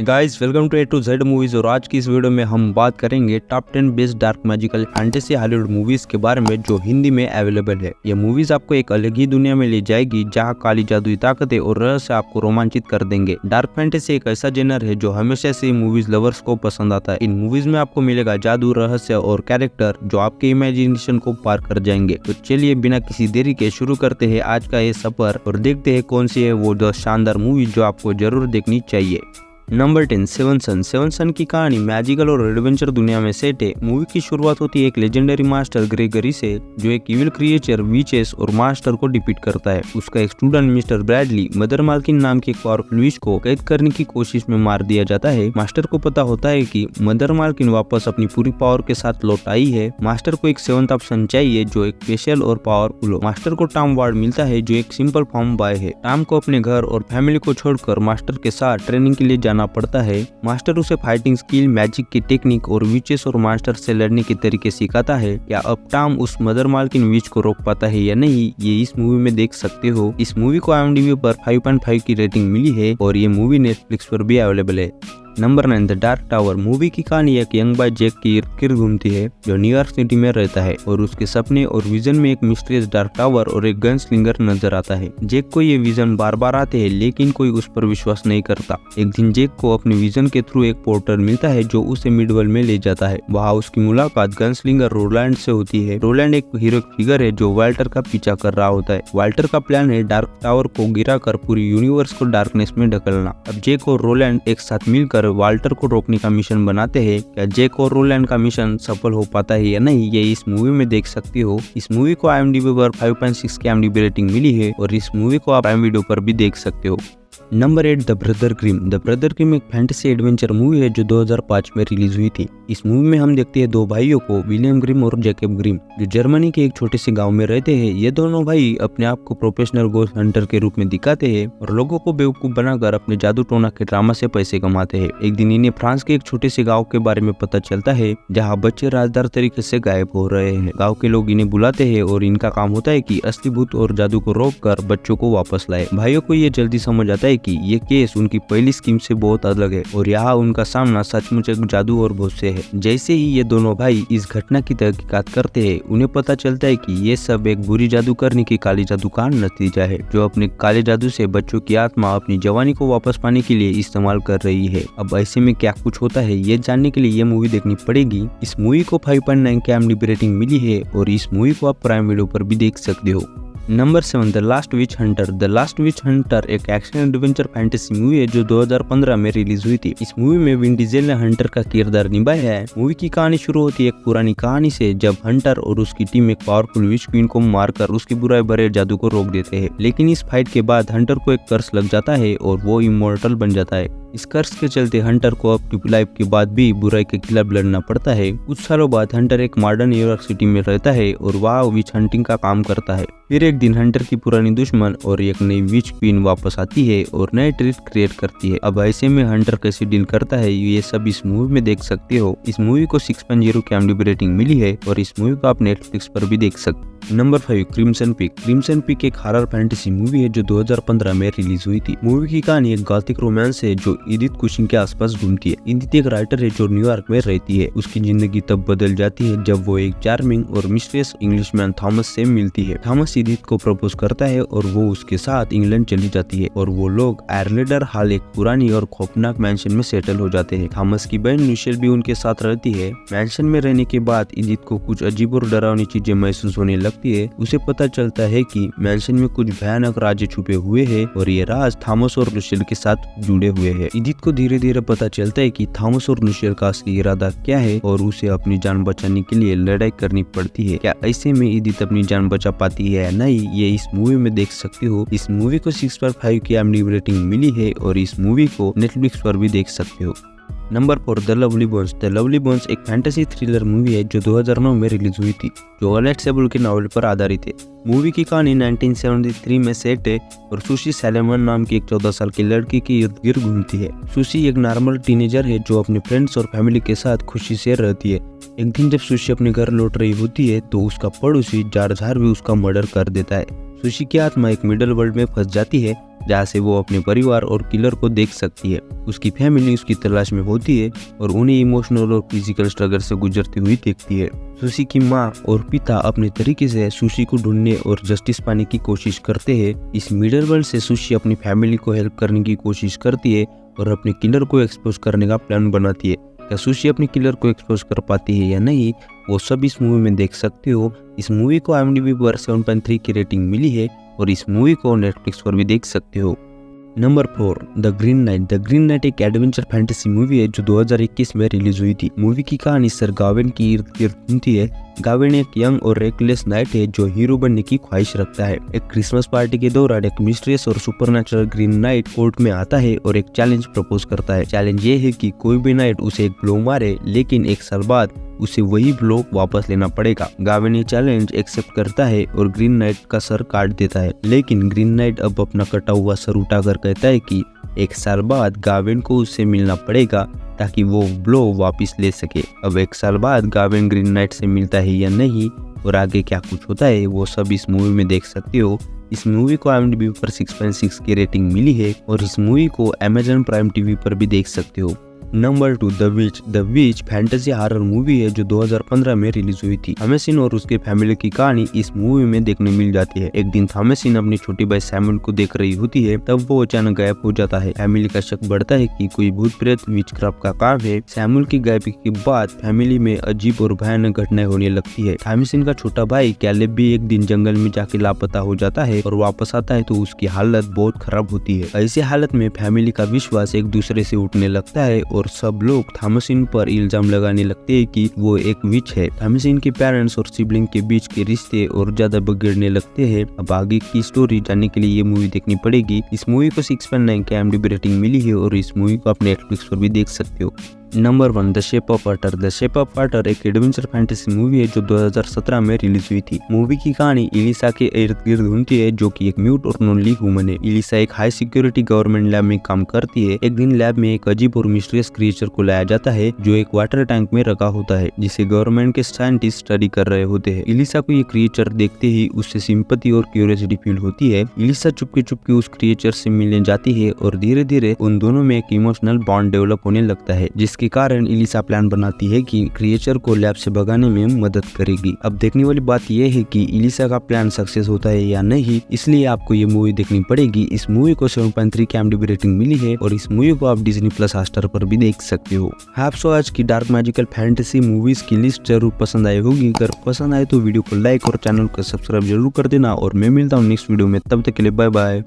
Guys welcome to A to Z movies. और आज की इस वीडियो में हम बात करेंगे top 10 best dark magical fantasy Hollywood movies के बारे में जो हिंदी में अवेलेबल है। ये मूवीज आपको एक अलग ही दुनिया में ले जाएगी जहां काली जादुई ताकतें और रहस्य आपको रोमांचित कर देंगे। डार्क फैंटेसी एक ऐसा जेनर है जो हमेशा से मूवीज लवर्स को पसंद आता है। इन मूवीज में आपको मिलेगा जादू, रहस्य और कैरेक्टर जो आपके इमेजिनेशन को पार कर जाएंगे। तो चलिए बिना किसी देरी के शुरू करते हैं आज का ये सफर और देखते हैं कौन सी है वो दो शानदार मूवी जो आपको जरूर देखनी चाहिए। नंबर 10 सेवन सन। सेवन सन की कहानी मैजिकल और एडवेंचर दुनिया में सेट है। मूवी की शुरुआत होती है एक लेजेंडरी मास्टर ग्रेगरी से जो एक इविल क्रिएचर विचेस और मास्टर को डिफीट करता है। उसका एक स्टूडेंट मिस्टर ब्रैडली मदर मालकिन नाम की एक पावरफुल विच को कैद करने की कोशिश में मार दिया जाता है। मास्टर को पता होता है कि मदर मालकिन वापस अपनी पूरी पावर के साथ लौट आई है। मास्टर को एक सेवंथ ऑप्शन चाहिए जो एक स्पेशल और पावरफुल हो। मास्टर को टॉम वार्ड मिलता है जो एक सिंपल फॉर्म बॉय है। टॉम को अपने घर और फैमिली को छोड़कर मास्टर के साथ ट्रेनिंग के लिए जाना पड़ता है। मास्टर उसे फाइटिंग स्किल, मैजिक की टेक्निक और विचेस और मास्टर से लड़ने के तरीके सिखाता है। क्या अब टॉम उस मदर मालकिन विच को रोक पाता है या नहीं, ये इस मूवी में देख सकते हो। इस मूवी को IMDb पर 5.5 की रेटिंग मिली है और ये मूवी नेटफ्लिक्स पर भी अवेलेबल है। Number 9 the dark tower. Movie की कहानी एक यंग बॉय जैक की इर्द घूमती है जो न्यूयॉर्क सिटी में रहता है और उसके सपने और विजन में एक मिस्टीरियस डार्क टावर और एक गन स्लिंगर नजर आता है। जैक को ये विजन बार बार आते हैं लेकिन कोई उस पर विश्वास नहीं करता। एक दिन जैक को अपने विजन के थ्रू एक पोर्टल मिलता है जो उसे मिडवर्ल्ड में ले जाता है। वहाँ उसकी मुलाकात गन स्लिंगर रोलैंड से होती है। रोलैंड एक हीरोइक फिगर है जो वाल्टर का पीछा कर रहा होता है। वाल्टर का प्लान है डार्क टावर को गिराकर पूरी यूनिवर्स को डार्कनेस में ढकलना। अब जैक और रोलैंड एक साथ मिलकर वाल्टर को रोकने का मिशन बनाते हैं। क्या जैक और रोलैंड का मिशन सफल हो पाता है या नहीं, ये इस मूवी में देख सकते हो। इस मूवी को IMDb पर 5.6 की IMDb रेटिंग मिली है और इस मूवी को आप प्राइम वीडियो पर भी देख सकते हो। Number 8 the brother Grimm. The brother Grimm एक फैंटेसी एडवेंचर मूवी है जो 2005 में रिलीज हुई थी। इस मूवी में हम देखते हैं दो भाइयों को, विलियम ग्रिम और जैकब ग्रिम, जो जर्मनी के एक छोटे से गांव में रहते हैं। ये दोनों भाई अपने आप को प्रोफेशनल गोस्ट हंटर के रूप में दिखाते हैं और लोगों को बेवकूफ बनाकर अपने जादू टोना के ड्रामा से पैसे कमाते हैं। एक दिन इन्हें फ्रांस के एक छोटे से गाँव के बारे में पता चलता है जहाँ बच्चे राजदार तरीके से गायब हो रहे हैं। गाँव के लोग इन्हें बुलाते हैं और इनका काम होता है कि असली भूत और जादू को रोक कर बच्चों को वापस लाए। भाइयों को ये जल्दी समझ आता है कि ये केस उनकी पहली स्कीम से बहुत अलग है और यहाँ उनका सामना सचमुच एक जादू और भूत से है। जैसे ही ये दोनों भाई इस घटना की तहकीकात करते हैं उन्हें पता चलता है कि ये सब एक बुरी जादू करने की काली जादू का नतीजा है जो अपने काले जादू से बच्चों की आत्मा अपनी जवानी को वापस पाने के लिए इस्तेमाल कर रही है। अब ऐसे में क्या कुछ होता है ये जानने के लिए ये मूवी देखनी पड़ेगी। इस मूवी को 5.9 की IMDb रेटिंग मिली है और इस मूवी को आप प्राइम वीडियो पर भी देख सकते हो। Number 7 the last which Hunter. The last which Hunter एक एक्शन एडवेंचर फैंटेसी मूवी है जो 2015 में रिलीज हुई थी। इस मूवी में विन डीजल ने हंटर का किरदार निभाया है। मूवी की कहानी शुरू होती है एक पुरानी कहानी से जब हंटर और उसकी टीम एक पावरफुल विच क्वीन को मारकर उसकी बुराई भरे जादू को रोक देते हैं। लेकिन इस फाइट के बाद हंटर को एक कर्स लग जाता है और वो इमॉर्टल बन जाता है। इस कर्स के चलते हंटर को अपनी लाइफ के बाद भी बुराई के खिलाफ लड़ना पड़ता है। कुछ सालों बाद हंटर एक मॉडर्न न्यूयॉर्क सिटी में रहता है और वहाँ विच हंटिंग का काम करता है। फिर एक दिन हंटर की पुरानी दुश्मन और एक नई विच क्वीन वापस आती है और नए ट्रीट क्रिएट करती है। अब ऐसे में हंटर कैसे डील करता है ये सब इस मूवी में देख सकते हो। इस मूवी को 6.0 की IMDb रेटिंग मिली है और इस मूवी को आप नेटफ्लिक्स पर भी देख सकते हो। Number 5 crimson peak. Crimson peak एक हॉरर फैंटेसी मूवी है जो 2015 में रिलीज हुई थी। मूवी की कहानी एक गॉथिक रोमांस है जो एडिथ कुशिंग के आसपास घूमती है। एडिथ एक राइटर है जो न्यूयॉर्क में रहती है। उसकी जिंदगी तब बदल जाती है जब वो एक चार्मिंग और मिस्टीरियस इंग्लिशमैन थॉमस से मिलती है। थॉमस एडिथ को प्रपोज करता है और वो उसके साथ इंग्लैंड चली जाती है और वो लोग आयरलैंडर हाल एक पुरानी और खौफनाक मैंशन में सेटल हो जाते हैं। थॉमस की बहन लुशियल भी उनके साथ रहती है। मैंशन में रहने के बाद एडिथ को कुछ अजीब और डरावनी चीजें महसूस होने लगती है। उसे पता चलता है कि मैंशन में कुछ भयानक राज छुपे हुए हैं और ये राज थॉमस और लुशियल के साथ जुड़े हुए हैं। एडिथ को धीरे धीरे पता चलता है कि थॉमस और लुशियल का असली इरादा क्या है और उसे अपनी जान बचाने के लिए लड़ाई करनी पड़ती है। क्या ऐसे में एडिथ अपनी जान बचा पाती है या नहीं, ये इस मूवी में देख सकते हो। इस मूवी को 6.5 की IMDb रेटिंग मिली है और इस मूवी को नेटफ्लिक्स पर भी देख सकते हो। Number 4 the lovely bones. The lovely bones एक फैंटेसी थ्रिलर मूवी है जो 2009 में रिलीज हुई थी जो अलेक्स सेबुल के नॉवल पर आधारित है। मूवी की कहानी 1973 में सेट है और सुशी सैलेमन नाम की एक 14 साल की लड़की के इर्द गिर्द घूमती है। सुशी एक नॉर्मल टीनेजर है जो अपने फ्रेंड्स और फैमिली के साथ खुशी से रहती है। एक दिन जब सुशी अपने घर लौट रही होती है तो उसका पड़ोसी जार झार भी उसका मर्डर कर देता है। सुशी की आत्मा एक मिडल वर्ल्ड में फंस जाती है जहाँ से वो अपने परिवार और किलर को देख सकती है। उसकी फैमिली उसकी तलाश में होती है और उन्हें इमोशनल और फिजिकल स्ट्रगल से गुजरती हुई देखती है। सुशी की माँ और पिता अपने तरीके से सुशी को ढूंढने और जस्टिस पाने की कोशिश करते हैं। इस मिडल वर्ल्ड से सुशी अपनी फैमिली को हेल्प करने की कोशिश करती है और अपने किलर को एक्सपोज करने का प्लान बनाती है। क्या सुशी अपने किलर को एक्सपोज कर पाती है या नहीं, वो सब इस मूवी में देख सकते हो। इस मूवी को IMDb पर 7.3 की रेटिंग मिली है और इस मूवी को नेटफ्लिक्स पर भी देख सकते हो। Number 4, the green night. The green night एक एडवेंचर फैंटेसी मूवी है जो 2021 में रिलीज हुई थी। मूवी की कहानी सर गावेन की इर्द गिर्द घूमती है। गावेन एक यंग और रेकलेस नाइट है जो हीरो बनने की ख्वाहिश रखता है। एक क्रिसमस पार्टी के दौरान एक मिस्ट्रियस और सुपरनैचुरल ग्रीन नाइट कोर्ट में आता है और एक चैलेंज प्रपोज करता है। चैलेंज ये है कि कोई भी नाइट उसे एक ब्लो मारे, लेकिन 1 साल बाद उसे वही ब्लो वापस लेना पड़ेगा। गावेन ये चैलेंज एक्सेप्ट करता है और ग्रीन नाइट का सर काट देता है, लेकिन ग्रीन नाइट अब अपना कटा हुआ सर उठाकर कहता है कि 1 साल बाद गावेन को उससे मिलना पड़ेगा ताकि वो ब्लो वापस ले सके। अब 1 साल बाद गावेन ग्रीन नाइट से मिलता है या नहीं और आगे क्या कुछ होता है, वो सब इस मूवी में देख सकते हो। इस मूवी को IMDb पर 6.6 की रेटिंग मिली है और इस मूवी को Amazon प्राइम टीवी पर भी देख सकते हो। Number 2, the which. The which fantasy horror movie है जो 2015 में रिलीज हुई थी। थॉमसिन और उसके फैमिली की कहानी इस मूवी में देखने मिल जाती है। एक दिन थॉमसिन अपनी छोटी भाई सैमुअल को देख रही होती है, तब वो अचानक गायब हो जाता है। फैमिली का शक बढ़ता है कि कोई भूत प्रेत विचक्राफ्ट का काम है। सैमुअल की गायबी के बाद फैमिली में अजीब और भयानक घटनाएं होने लगती है। थॉमसिन का छोटा भाई कैलेब भी एक दिन जंगल में जाके लापता हो जाता है और वापस आता है तो उसकी हालत बहुत खराब होती है। ऐसी हालत में फैमिली का विश्वास एक दूसरे से उठने लगता है और सब लोग थॉमसिन पर इल्जाम लगाने लगते हैं कि वो एक विच है। थॉमसिन के पेरेंट्स और सिबलिंग के बीच के रिश्ते और ज्यादा बिगड़ने लगते हैं। अब आगे की स्टोरी जानने के लिए ये मूवी देखनी पड़ेगी। इस मूवी को 6.9 की IMDb रेटिंग मिली है और इस मूवी को आप नेटफ्लिक्स पर भी देख सकते हो। Number 1, the shape of water. The shape of water एक एडवेंचर फैंटेसी मूवी है जो 2017 में रिलीज हुई थी। मूवी की कहानी इलिसा के इर्द गिर्द घूमती है जो कि एक म्यूट और लोनली वुमन है। इलिसा एक हाई सिक्योरिटी गवर्नमेंट लैब में काम करती है। एक दिन लैब में एक अजीब और मिस्टीरियस क्रिएचर को लाया जाता है जो एक वाटर टैंक में रखा होता है, जिसे गवर्नमेंट के साइंटिस्ट स्टडी कर रहे होते हैं। इलिसा को ये क्रिएचर देखते ही उससे सिंपैथी और क्यूरियोसिटी फील होती है। इलिसा चुपके चुपके उस क्रिएचर से मिलने जाती है और धीरे धीरे उन दोनों में एक इमोशनल बॉन्ड डेवलप होने लगता है, जिसके कारण इलिसा प्लान बनाती है कि क्रिएचर को लैब से भगाने में मदद करेगी। अब देखने वाली बात यह है कि इलिसा का प्लान सक्सेस होता है या नहीं, इसलिए आपको ये मूवी देखनी पड़ेगी। इस मूवी को 7.3 की IMDb रेटिंग मिली है और इस मूवी को आप डिज्नी प्लस हॉटस्टार पर भी देख सकते हो। आपको आज की डार्क मैजिकल फैंटेसी मूवीज की लिस्ट जरूर पसंद आई होगी। अगर पसंद आए तो वीडियो को लाइक और चैनल को सब्सक्राइब जरूर कर देना और मैं मिलता हूँ नेक्स्ट वीडियो में। तब तक के लिए बाय बाय।